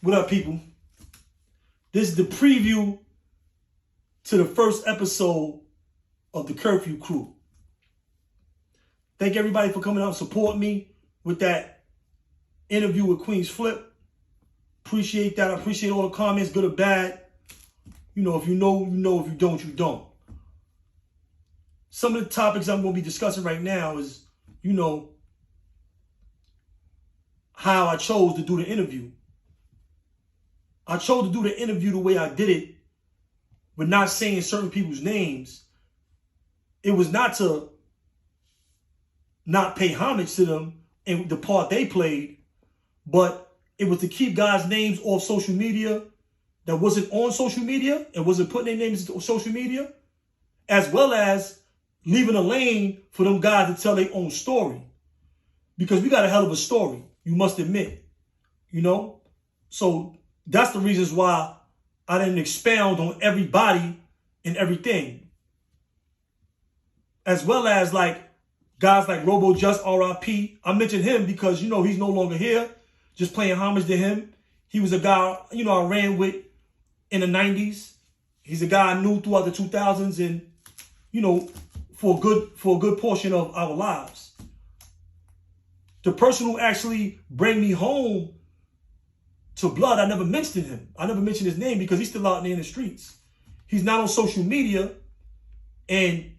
What up, people? This is the preview to the first episode of the Curfew Crew. Thank everybody for coming out and supporting me with that interview with Queenz Flip. Appreciate that. I appreciate all the comments, good or bad. You know, if you know, you know. If you don't, you don't. Some of the topics I'm going to be discussing right now is, you know, how I chose to do the interview. I chose to do the interview the way I did it, but not saying certain people's names. It was not to not pay homage to them and the part they played, but it was to keep guys' names off social media that wasn't on social media and wasn't putting their names on social media, as well as leaving a lane for them guys to tell their own story. Because we got a hell of a story, you must admit, you know? So that's the reasons why I didn't expound on everybody and everything. As well as like guys like Robo Just RIP. I mentioned him because, you know, he's no longer here. Just paying homage to him. He was a guy, you know, I ran with in the 90s. He's a guy I knew throughout the 2000s and, you know, for a good portion of our lives. The person who actually bring me home to blood, I never mentioned him. I never mentioned his name because he's still out there in the streets. He's not on social media, and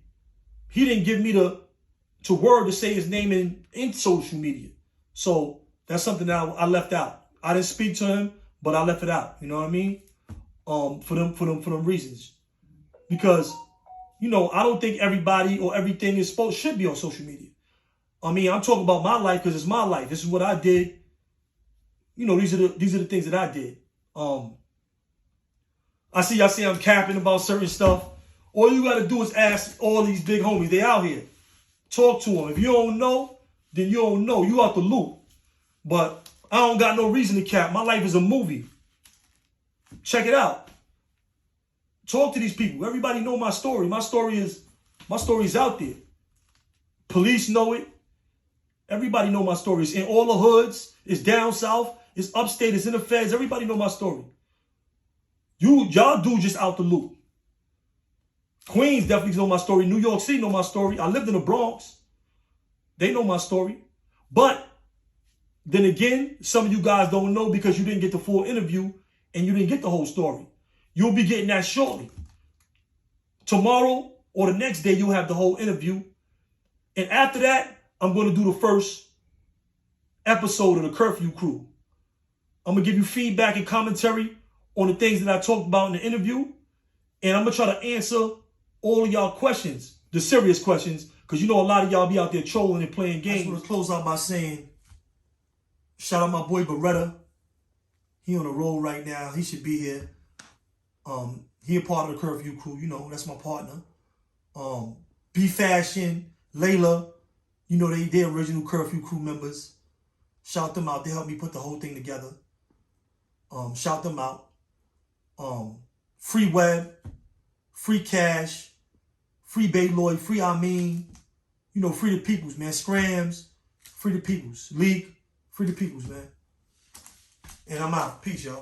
he didn't give me the word to say his name in social media. So that's something that I left out. I didn't speak to him, but I left it out. You know what I mean? For them reasons. Because, you know, I don't think everybody or everything should be on social media. I mean, I'm talking about my life because it's my life. This is what I did. You know, these are the things that I did. I see y'all say I'm capping about certain stuff. All you got to do is ask all these big homies. They out here. Talk to them. If you don't know, then you don't know. You out the loop. But I don't got no reason to cap. My life is a movie. Check it out. Talk to these people. Everybody know my story. My story is out there. Police know it. Everybody know my story. It's in all the hoods. It's down south. It's upstate. It's in the feds. Everybody know my story. Y'all do just out the loop. Queens definitely know my story. New York City know my story. I lived in the Bronx. They know my story. But then again, some of you guys don't know because you didn't get the full interview and you didn't get the whole story. You'll be getting that shortly. Tomorrow or the next day, you'll have the whole interview. And after that, I'm going to do the first episode of the Curfew Crew. I'm going to give you feedback and commentary on the things that I talked about in the interview. And I'm going to try to answer all of y'all questions, the serious questions, because you know a lot of y'all be out there trolling and playing games. I just want to close out by saying, shout out my boy Beretta. He on the road right now. He should be here. He a part of the Curfew Crew. You know, that's my partner. B Fashion, Layla, you know, they original Curfew Crew members. Shout them out. They helped me put the whole thing together. Shout them out. Free Web, free Cash, free Bayloid, free Amin. You know, free the peoples, man. Scrams, free the peoples. Leak, free the peoples, man. And I'm out. Peace, y'all.